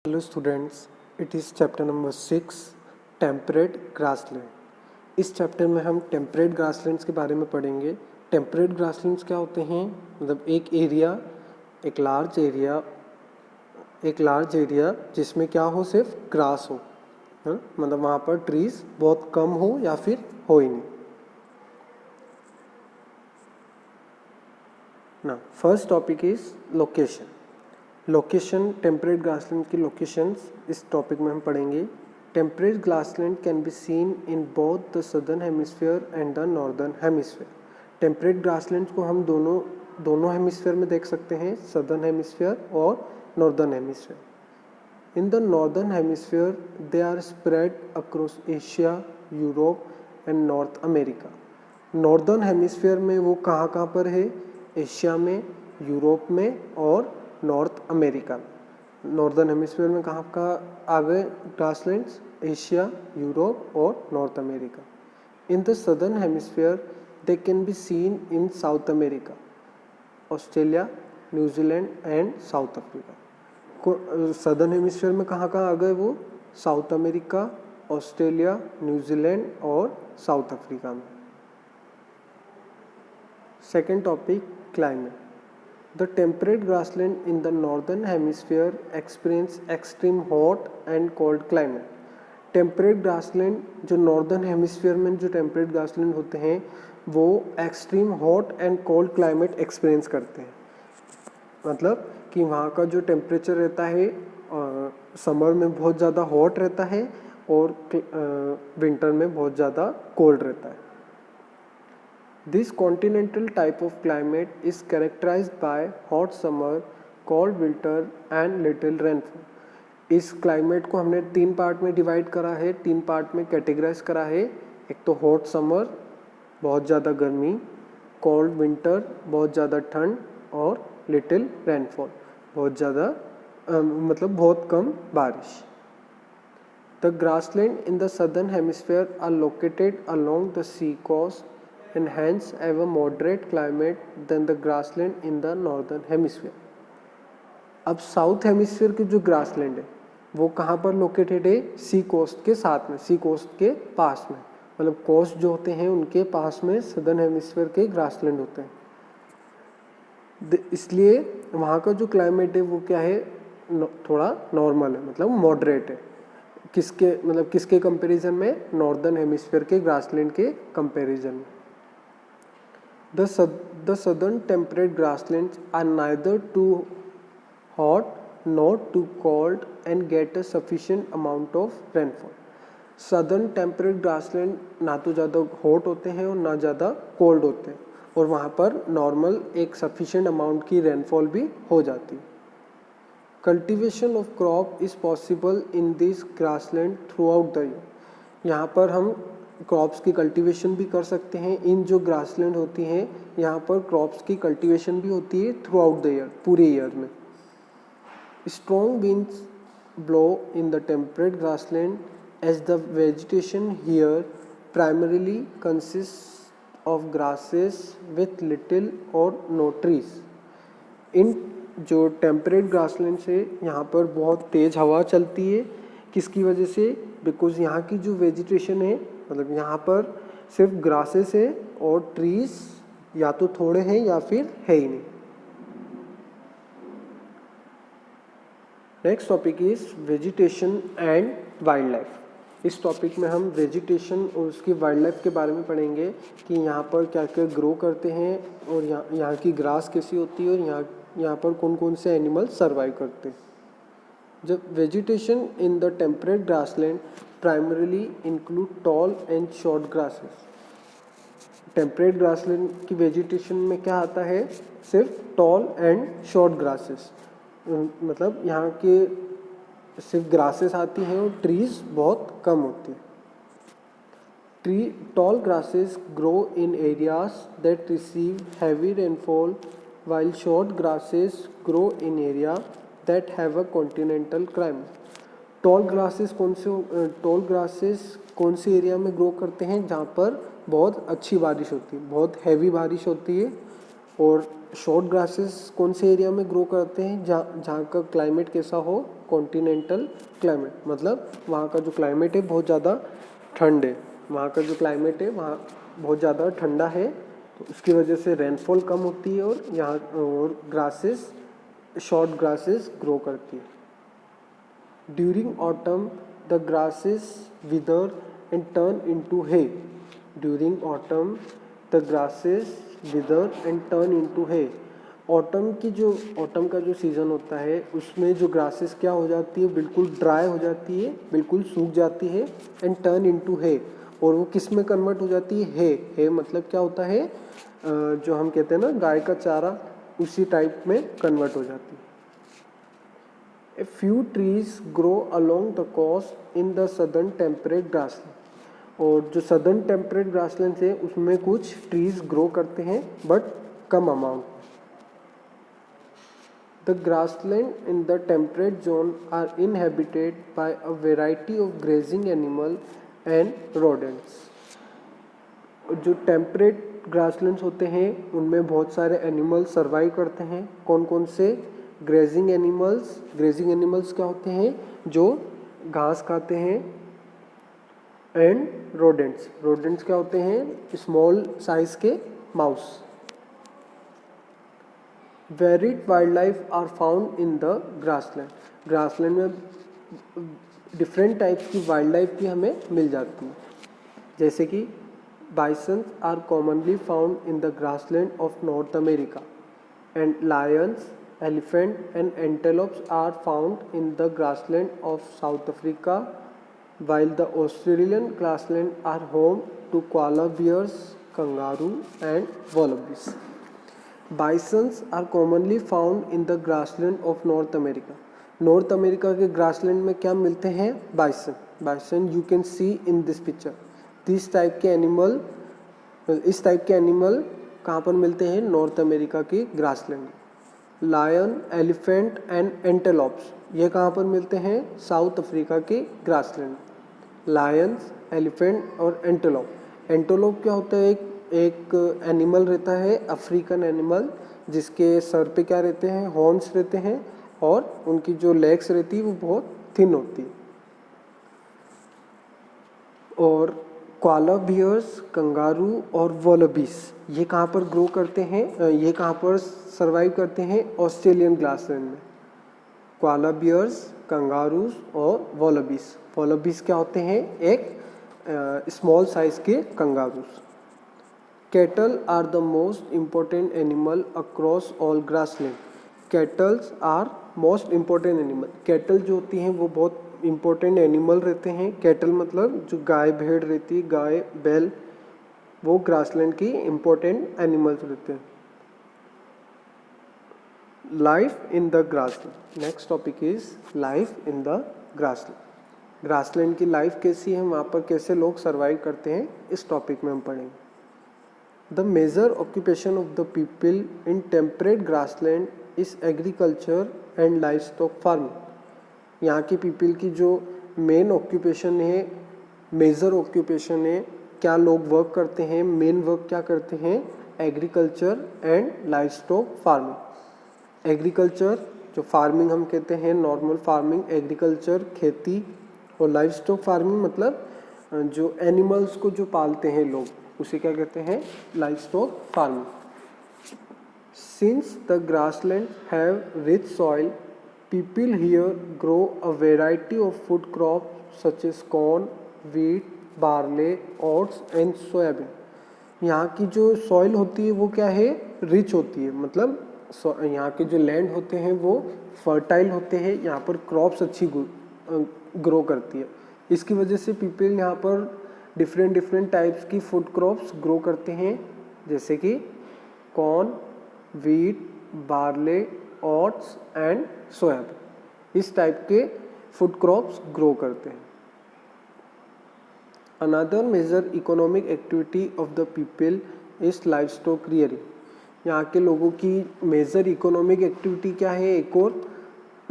Hello students, it is chapter number 6 temperate grassland. इस chapter में हम टेम्परेट ग्रासलैंड्स के बारे में पढ़ेंगे। टेम्परेट ग्रासलैंड्स क्या होते हैं? मतलब एक लार्ज एरिया जिसमें क्या हो, सिर्फ ग्रास हो, है? मतलब वहाँ पर ट्रीज बहुत कम हो या फिर हो ही नहीं ना। First topic is location. Temperate grassland की लोकेशंस इस टॉपिक में हम पढ़ेंगे। Temperate grassland can be seen in both the southern hemisphere and the northern hemisphere. Temperate grassland को हम दोनों हेमिस्फीयर में देख सकते हैं, सदर्न हेमिस्फीयर और northern hemisphere. In the northern hemisphere they are spread across Asia, Europe and North America. Northern hemisphere में वो कहाँ पर है? एशिया में, यूरोप में और नॉर्थ अमेरिका। नॉर्दर्न हेमिस्फीयर में कहाँ आ गए ग्रासलैंड्स? एशिया, यूरोप और north America. In the southern hemisphere they can be seen in South America, Australia, New Zealand and south Africa. Southern hemisphere में कहाँ आ गए वो? साउथ अमेरिका, ऑस्ट्रेलिया, न्यूजीलैंड और South Africa में। Second topic, climate. The temperate grassland in the northern hemisphere experience extreme hot and cold climate. Temperate grassland जो northern hemisphere में जो temperate grassland होते हैं वो extreme hot and cold climate experience करते हैं। मतलब कि वहाँ का जो टेम्परेचर रहता है समर में बहुत ज़्यादा हॉट रहता है और विंटर में बहुत ज़्यादा कोल्ड रहता है। This continental type of climate is characterized by hot summer, cold winter and little rainfall. इस क्लाइमेट को हमने 3 पार्ट में डिवाइड करा है, 3 पार्ट में कैटेगराइज करा है। एक तो हॉट समर, बहुत ज़्यादा गर्मी, कोल्ड विंटर, बहुत ज़्यादा ठंड और लिटिल रेनफॉल, बहुत ज़्यादा मतलब बहुत कम बारिश। The grassland in the southern hemisphere are located along the sea coast and hence have a moderate climate than the grassland in the northern hemisphere. अब साउथ हेमिस्फीयर की जो ग्रासलैंड है वो कहाँ पर लोकेटेड है? सी कोस्ट के साथ में, सी कोस्ट के पास में, मतलब कोस्ट जो होते हैं उनके पास में सदर्न हेमिस्फीयर के ग्रासलैंड होते हैं। इसलिए वहाँ का जो क्लाइमेट है वो क्या है? थोड़ा नॉर्मल है, मतलब मॉडरेट है। किसके कंपैरिजन में? नॉर्दर्न हेमिस्फीयर के ग्रासलैंड के कंपैरिजन में। The southern temperate grasslands are neither too hot nor too cold and get a sufficient amount of rainfall. Southern temperate grassland ना तो ज़्यादा हॉट होते हैं और ना ज़्यादा कोल्ड होते हैं और वहाँ पर नॉर्मल एक सफिशिएंट अमाउंट की रेनफॉल भी हो जाती है। Cultivation of crop is possible in this grassland through out the year. यहाँ पर हम क्रॉप्स की कल्टीवेशन भी कर सकते हैं। इन जो ग्रासलैंड होती हैं यहाँ पर क्रॉप्स की कल्टीवेशन भी होती है थ्रू आउट द ईयर, पूरे ईयर में। Strong winds blow in the temperate grassland as the vegetation here primarily consist of grasses with little or no trees. इन जो टेम्परेट ग्रासलैंड से यहाँ पर बहुत तेज़ हवा चलती है। किसकी वजह से? बिकॉज यहाँ की जो वेजिटेशन है, मतलब यहाँ पर सिर्फ ग्रासेस है और ट्रीज या तो थोड़े हैं या फिर है ही नहीं। Next topic is vegetation and wild life. इस टॉपिक में हम वेजिटेशन और उसकी वाइल्ड लाइफ के बारे में पढ़ेंगे कि यहाँ पर क्या क्या ग्रो करते हैं और यहाँ की ग्रास कैसी होती है और यहाँ पर कौन कौन से एनिमल सर्वाइव करते हैं। जब vegetation in the temperate grassland primarily include tall and short grasses. Temperate grassland की वेजिटेशन में क्या आता है? सिर्फ टॉल एंड शॉर्ट ग्रासेस, मतलब यहाँ के सिर्फ ग्रासेस आती हैं और ट्रीज बहुत कम होती हैं। Tall grasses grow in areas that receive heavy rainfall while short grasses grow in area that have a continental climate. Toll grasses कौन से एरिया में ग्रो करते हैं? जहाँ पर बहुत अच्छी बारिश होती है, बहुत हैवी बारिश होती है। और शॉर्ट ग्रासेस कौन से एरिया में ग्रो करते हैं? जहाँ का क्लाइमेट कैसा हो? कॉन्टिनेंटल क्लाइमेट, मतलब वहाँ का जो क्लाइमेट है बहुत ज़्यादा ठंड है, वहाँ का जो क्लाइमेट है वहाँ बहुत ज़्यादा ठंडा है, तो उसकी वजह से रेनफॉल कम होती है और यहाँ और ग्रासेस, शॉर्ट ग्रासेस ग्रो करती है। During autumn the grasses wither and turn into hay. During autumn the grasses wither and turn into hay. Autumn का जो सीज़न होता है उसमें जो ग्रासेस क्या हो जाती है, बिल्कुल ड्राई हो जाती है, बिल्कुल सूख जाती है, एंड टर्न इनटू है, और वो किस में कन्वर्ट हो जाती है, है मतलब क्या होता है, जो हम कहते हैं ना गाय का चारा, उसी टाइप में कन्वर्ट हो जाती है। A few trees grow along the coast in the southern temperate grassland. और जो सदर्न टेम्परेट ग्रासलैंड है उसमें कुछ ट्रीज ग्रो करते हैं but come amount. The grassland in the temperate zone are inhabited by a variety of grazing animal and rodents. जो temperate grasslands होते हैं उनमें बहुत सारे एनिमल्स सर्वाइव करते हैं। कौन कौन से? Grazing animals. ग्रेजिंग एनिमल्स क्या होते हैं? जो घास खाते हैं। And rodents. रोडेंट्स क्या होते हैं? स्मॉल साइज के mouse. Varied wildlife are found in the grassland. Grassland में डिफरेंट टाइप्स की वाइल्ड लाइफ भी हमें मिल जाती है, जैसे कि bisons are commonly found in the grassland of North America, and lions, elephant and antelopes are found in the grassland of South Africa, while the Australian grasslands are home to koala bears, kangaroo and wallabies. Bisons are commonly found in the grassland of North America. North America के grassland में क्या मिलते हैं? Bison. Bison you can see in this picture. इस type के animal कहाँ पर मिलते हैं? नॉर्थ अमेरिका के grassland. Lion, elephant and antelopes ये कहाँ पर मिलते हैं? साउथ अफ्रीका के ग्रासलैंड। लायंस, एलिफेंट और एंटेलोप। एंटेलोप क्या होता है? एक एनिमल रहता है, अफ्रीकन एनिमल, जिसके सर पे क्या रहते हैं? हॉर्न्स रहते हैं, और उनकी जो लेग्स रहती है वो बहुत थिन होती है। और कोआला बियर्स, कंगारू और वॉलबीस ये कहाँ पर ग्रो करते हैं? ये कहाँ पर सर्वाइव करते हैं? ऑस्ट्रेलियन ग्रासलैंड में। कोआला बियर्स, कंगारूज और वॉलबीस। वॉलबीस क्या होते हैं? एक स्मॉल साइज के kangaroos. Cattle are the most important animal across all grassland. Cattles are most important animal. Cattle जो होती हैं वो बहुत इम्पोर्टेंट एनिमल रहते हैं। कैटल मतलब जो गाय भेड़ रहती है, गाय बैल, वो ग्रासलैंड की इम्पोर्टेंट एनिमल्स रहते हैं। Life in the grassland. Next topic is life in the grassland. Grassland की लाइफ कैसी है, वहाँ पर कैसे लोग सर्वाइव करते हैं, इस टॉपिक में हम पढ़ेंगे। The major occupation of the people in temperate grassland is agriculture and livestock farming. यहाँ के पीपल की जो मेन ऑक्यूपेशन है, मेजर ऑक्यूपेशन है, क्या लोग वर्क करते हैं, मेन वर्क क्या करते हैं? Agriculture and livestock farming. Agriculture जो फार्मिंग हम कहते हैं, नॉर्मल फार्मिंग, एग्रीकल्चर खेती, और लाइवस्टॉक फार्मिंग मतलब जो एनिमल्स को जो पालते हैं लोग, उसे क्या कहते हैं? Livestock farming. Since the grassland have rich soil, people here grow a variety of food crop such as corn, wheat, barley, oats and soybean. यहाँ की जो सॉइल होती है वो क्या है? रिच होती है, मतलब यहाँ के जो लैंड होते हैं वो फर्टाइल होते हैं, यहाँ पर क्रॉप्स अच्छी ग्रो करती है। इसकी वजह से पीपल यहाँ पर डिफरेंट टाइप्स की फूड क्रॉप्स ग्रो करते हैं, जैसे कि corn, wheat, barley, oats and soybean. इस टाइप के फूड क्रॉप्स ग्रो करते हैं। Another major economic activity of the people is livestock rearing. यहाँ के लोगों की मेजर इकोनॉमिक एक्टिविटी क्या है? एक और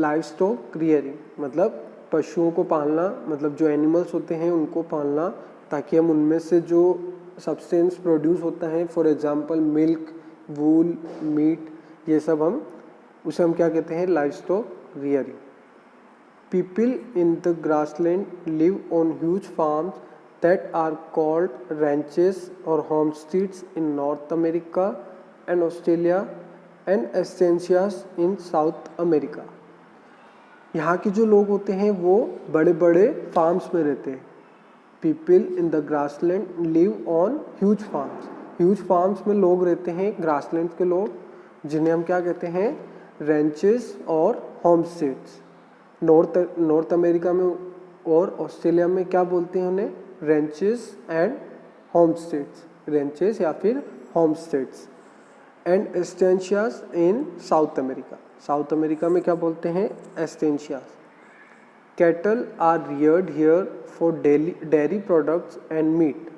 लाइवस्टॉक रियरिंग, मतलब पशुओं को पालना, मतलब जो एनिमल्स होते हैं उनको पालना, ताकि हम उनमें से जो सब्सटेंस प्रोड्यूस होता है, for example milk, wool, meat, ये सब उसे हम क्या कहते हैं? Livestock rearing. People in the grassland live on huge farms that are called ranches or homesteads in North America and Australia and estancias in South America. यहाँ के जो लोग होते हैं वो बड़े बड़े फार्म्स में रहते हैं. People in the grassland live on huge farms. Huge farms में लोग रहते हैं, ग्रासलैंड के लोग, जिन्हें हम क्या कहते हैं, रेंचेस और होमस्टेड्स. नॉर्थ अमेरिका में और ऑस्ट्रेलिया में क्या बोलते हैं उन्हें, रेंचेस एंड होमस्टेड्स, रेंचेस या फिर homesteads. And estancias in South America. South America में क्या बोलते हैं, estancias. Cattle are reared here for dairy products and meat.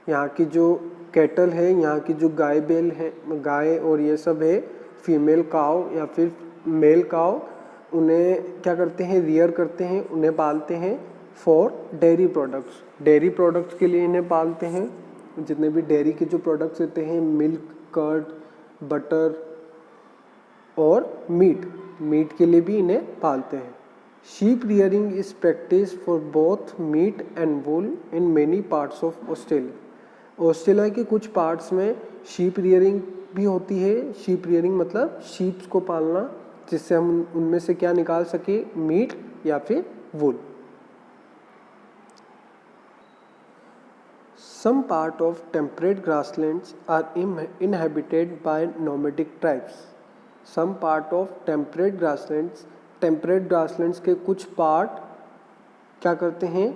यहाँ की जो कैटल है, यहाँ की जो गाय बैल है, गाय और ये सब है, फीमेल काव या फिर मेल काव, उन्हें क्या करते हैं, रियर करते हैं, उन्हें पालते हैं for dairy products. Dairy products के लिए इन्हें पालते हैं. जितने भी डेयरी के जो प्रोडक्ट्स रहते हैं, मिल्क, कर्ड, बटर और मीट के लिए भी इन्हें पालते हैं. Sheep rearing is practice for both meat and wool in many parts of Australia. Australia के कुछ पार्ट्स में शीप रियरिंग भी होती है. शीप रियरिंग मतलब शीप्स को पालना, जिससे हम उनमें से क्या निकाल सके, मीट या फिर वूल. Some part of temperate grasslands are inhabited by nomadic tribes. Some part of temperate grasslands के कुछ पार्ट क्या करते हैं,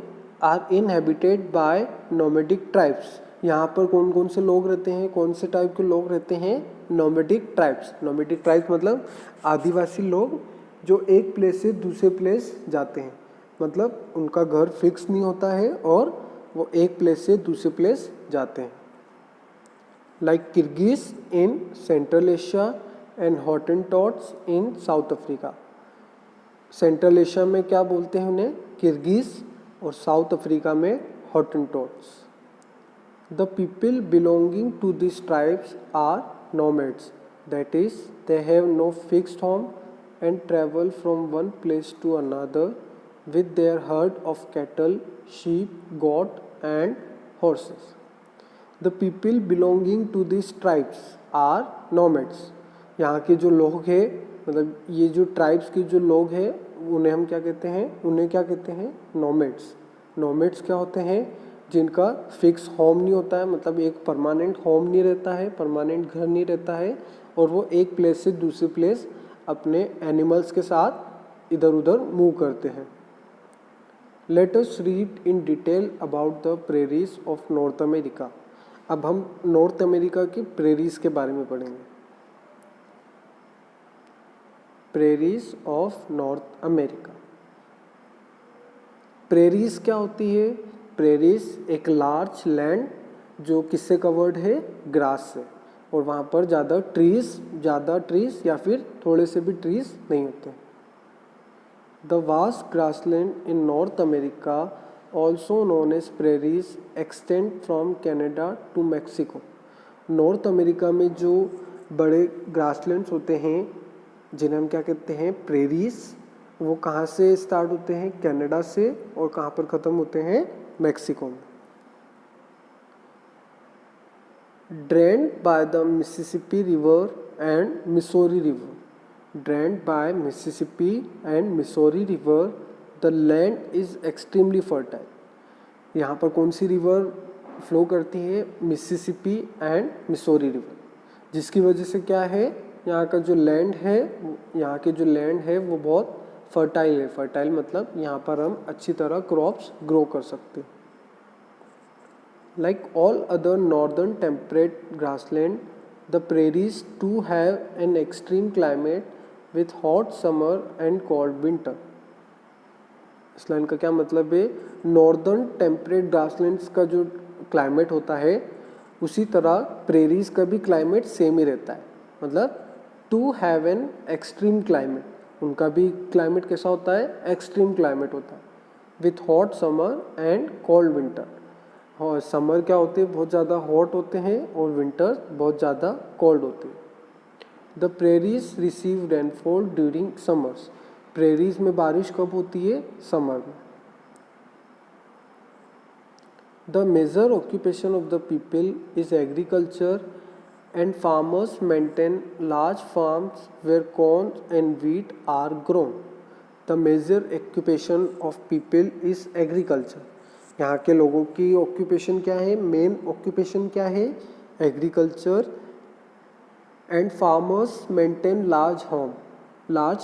are inhabited by nomadic tribes. यहाँ पर कौन कौन से लोग रहते हैं, कौन से टाइप के लोग रहते हैं, nomadic tribes. nomadic tribes मतलब आदिवासी लोग जो एक प्लेस से दूसरे प्लेस जाते हैं. मतलब उनका घर फिक्स नहीं होता है और वो एक प्लेस से दूसरे प्लेस जाते हैं. Like Kirghiz in Central Asia and Hottentots in South Africa. Central Asia में क्या बोलते हैं उन्हें, किर्गिज, और साउथ अफ्रीका में Hottentots. The people belonging to this tribes are nomads. That is they have no fixed home and travel from one place to another with their herd of cattle, sheep, goat and horses. The people belonging to these tribes are nomads. यहाँ के जो लोग हैं, मतलब ये जो tribes के जो लोग हैं, उन्हें हम क्या कहते हैं, उन्हें क्या कहते हैं, नोमैड्स. नोमैड्स क्या होते हैं, जिनका फिक्स होम नहीं होता है, मतलब एक परमानेंट होम नहीं रहता है, परमानेंट घर नहीं रहता है, और वो एक प्लेस से दूसरे प्लेस अपने एनिमल्स के साथ इधर उधर मूव करते हैं. Let us read in detail about the prairies of North America. अब हम नॉर्थ अमेरिका की प्रेरीज के बारे में पढ़ेंगे. Prairies of North America. Prairies क्या होती है, प्रेरीज एक लार्ज लैंड जो किससे कवर्ड है, ग्रास से, और वहाँ पर ज़्यादा ट्रीज या फिर थोड़े से भी ट्रीज नहीं होते. The vast grassland in North America, also known as prairies, extend from Canada to Mexico. North America में जो बड़े ग्रासलैंड्स होते हैं, जिन्हें हम क्या कहते हैं, प्रेरीज, वो कहाँ से स्टार्ट होते हैं, कनाडा से, और कहाँ पर ख़त्म होते हैं, मैक्सिको में. Drained by the Mississippi River and Missouri River. Drained by Mississippi and Missouri River, the land is extremely fertile. यहाँ पर कौन सी रिवर फ्लो करती है, मिसिसिपी एंड मिसोरी रिवर, जिसकी वजह से क्या है, यहाँ का जो लैंड है, यहाँ के जो लैंड है वो बहुत फर्टाइल है. फर्टाइल मतलब यहाँ पर हम अच्छी तरह क्रॉप्स ग्रो कर सकते हैं. Like all other northern temperate grassland, the prairies too have an extreme climate with hot summer and cold winter. इस लाइन का क्या मतलब है, नॉर्दर्न टेम्परेट ग्रासलैंड्स का जो क्लाइमेट होता है, उसी तरह प्रेरीज का भी क्लाइमेट सेम ही रहता है. मतलब too have an extreme climate, उनका भी क्लाइमेट कैसा होता है, एक्सट्रीम क्लाइमेट होता है, with hot summer and cold winter. और समर क्या होते हैं, बहुत ज़्यादा हॉट होते हैं, और विंटर बहुत ज़्यादा कोल्ड होते हैं. The prairies receive rainfall during summers. Prairies में बारिश कब होती है? समर में। The major occupation of the people is agriculture and farmers maintain large farms where corn and wheat are grown. The major occupation of people is agriculture. यहाँ के लोगों की ऑक्यूपेशन क्या है? मेन ऑक्यूपेशन क्या है? Agriculture. And farmers maintain large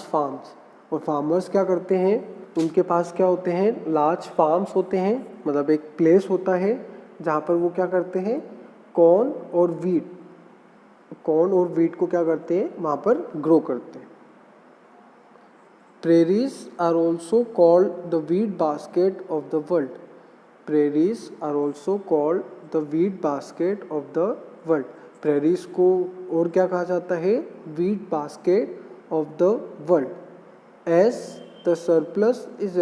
farms. और farmers क्या करते हैं? उनके पास क्या होते हैं? लार्ज फार्म्स होते हैं, मतलब एक प्लेस होता है जहाँ पर वो क्या करते हैं? कॉर्न और वीट को क्या करते हैं? वहाँ पर ग्रो करते हैं। Prairies are also called the wheat basket of the world. Prairies are also called the wheat basket of the world. Prairies को और क्या कहा जाता है? Wheat basket of the world. As the surplus is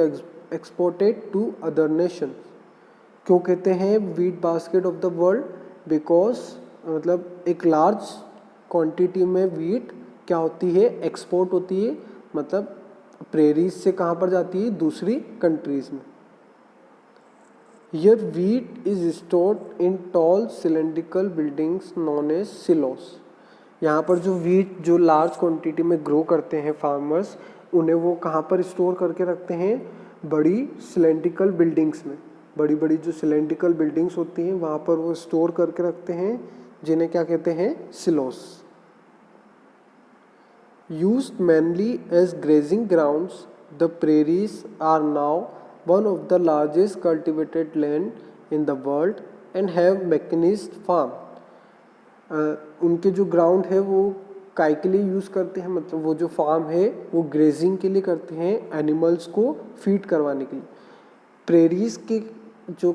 exported to other nations. क्यों कहते हैं wheat basket of the world? Because मतलब एक लार्ज क्वांटिटी में वीट क्या होती है? एक्सपोर्ट होती है। मतलब प्रेरीज से कहाँ पर जाती है? दूसरी कंट्रीज में। Here wheat is stored in tall cylindrical buildings known as silos. यहाँ पर जो वीट जो लार्ज क्वांटिटी में ग्रो करते हैं फार्मर्स, उन्हें वो कहाँ पर स्टोर करके रखते हैं? बड़ी सिलेंड्रिकल बिल्डिंग्स में। बड़ी बड़ी जो सिलेंड्रिकल बिल्डिंग्स होती हैं वहाँ पर वो स्टोर करके रखते हैं, जिन्हें क्या कहते हैं? Silos. Used mainly as grazing grounds, the prairies are now one of the largest cultivated land in the world and have mechanized farm. उनके जो ग्राउंड है वो काय के लिए यूज़ करते हैं? मतलब वो जो फार्म है वो ग्रेजिंग के लिए करते हैं, एनिमल्स को फीड करवाने के लिए। प्रेरीज के जो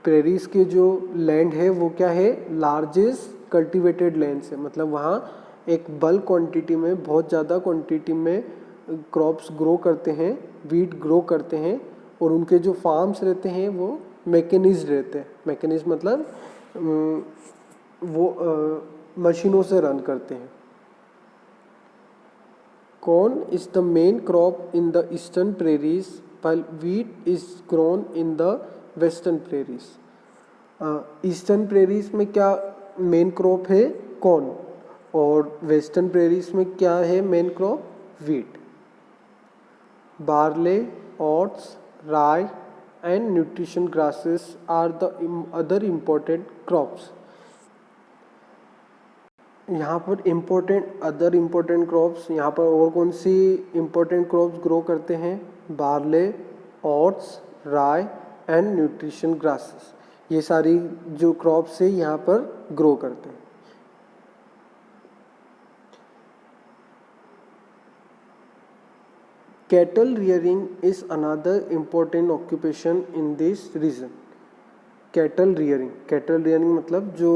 प्रेरीज के जो लैंड है वो क्या है? लार्जेस्ट कल्टिवेटेड लैंड है। मतलब वहाँ एक बल्क क्वांटिटी में, बहुत ज़्यादा क्वांटिटी में क्रॉप्स ग्रो करते हैं, वीट ग्रो करते हैं। और उनके जो फार्म्स रहते हैं वो मैकेनिज्ड रहते हैं। मैकेनिज्ड मतलब वो मशीनों से रन करते हैं। Corn is the main crop in the eastern prairies while wheat is grown in the western prairies. Eastern prairies में क्या मेन क्रॉप है? कॉर्न। और वेस्टर्न प्रेरीज में क्या है main crop? Wheat. Barley, oats, rye and nutrition grasses are the other important crops. यहाँ पर other important crops, यहाँ पर और कौन सी इम्पोर्टेंट क्रॉप्स ग्रो करते हैं? Barley, oats, rye and nutrition grasses. ये सारी जो क्रॉप्स है यहाँ पर ग्रो करते हैं। Cattle rearing is another important occupation in this region. Cattle rearing मतलब जो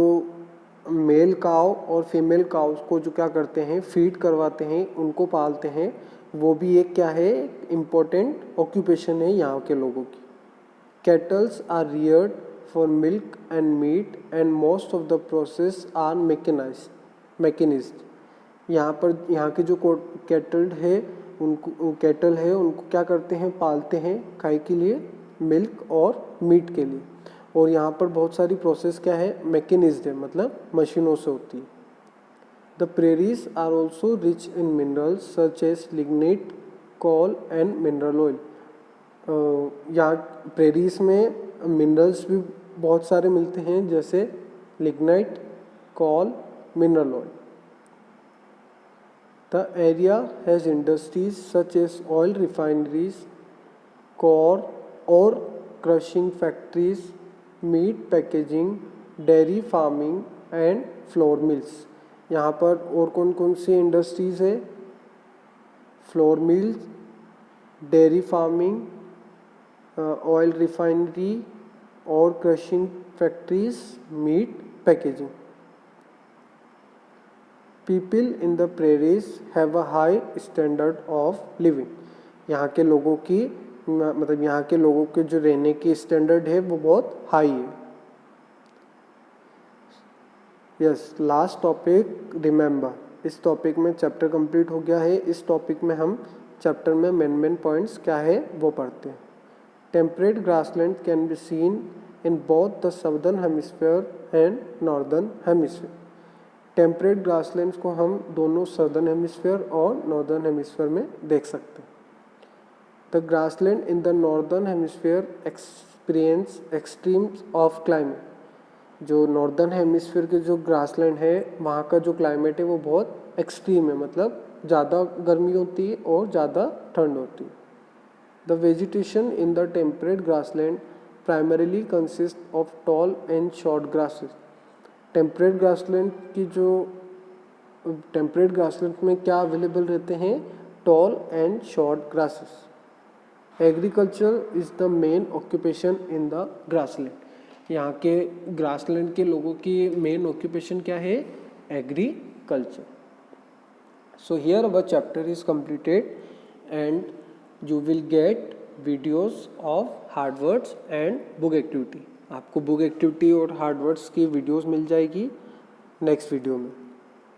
मेल काव और फीमेल काउस को जो क्या करते हैं? फीड करवाते हैं, उनको पालते हैं। वो भी एक क्या है? इम्पोर्टेंट ऑक्यूपेशन है यहाँ के लोगों की। Cattles are reared for milk and meat and most of the process are mechanized. यहाँ के जो कैटल है उनको क्या करते हैं? पालते हैं, खाए के लिए, मिल्क और मीट के लिए। और यहाँ पर बहुत सारी प्रोसेस क्या है? मैकेनिज्ड है, मतलब मशीनों से होती है। The prairies are also rich in minerals such as lignite, coal and mineral oil. यहाँ प्रेरीज में मिनरल्स भी बहुत सारे मिलते हैं, जैसे lignite, coal, mineral oil. The area has industries such as oil refineries, और crushing factories, meat packaging, dairy farming and flour mills. यहाँ पर और कौन कौन सी इंडस्ट्रीज़ है? Flour mills, dairy farming, oil refinery और crushing factories, meat packaging. People in the prairies have a high standard of living. यहाँ के लोगों की मतलब यहाँ के लोगों के जो रहने की स्टैंडर्ड है वो बहुत हाई है। Yes, last topic remember. इस टॉपिक में चैप्टर कंप्लीट हो गया है। इस टॉपिक में हम चैप्टर में मेन पॉइंट्स क्या है वो पढ़ते हैं। Temperate grassland can be seen in both the southern hemisphere and northern hemisphere. Temperate grasslands को हम दोनों साउदर्न हेमिस्फीयर और नॉर्दर्न हेमिस्फीयर में देख सकते हैं। The grassland in the northern hemisphere experience extremes of climate. जो नॉर्दर्न हेमिस्फीयर के जो ग्रासलैंड है वहाँ का जो क्लाइमेट है वो बहुत एक्सट्रीम है, मतलब ज़्यादा गर्मी होती है और ज़्यादा ठंड होती है। The vegetation in the temperate grassland primarily consist of tall and short grasses. Temperate grassland में क्या अवेलेबल रहते हैं? Tall and short grasses. Agriculture is the main occupation in the grassland. यहाँ के ग्रासलैंड के लोगों की मेन ऑक्यूपेशन क्या है? Agriculture. So here our chapter is completed and you will get videos of hard words and book activity. आपको book activity और hard words की videos मिल जाएगी next video में।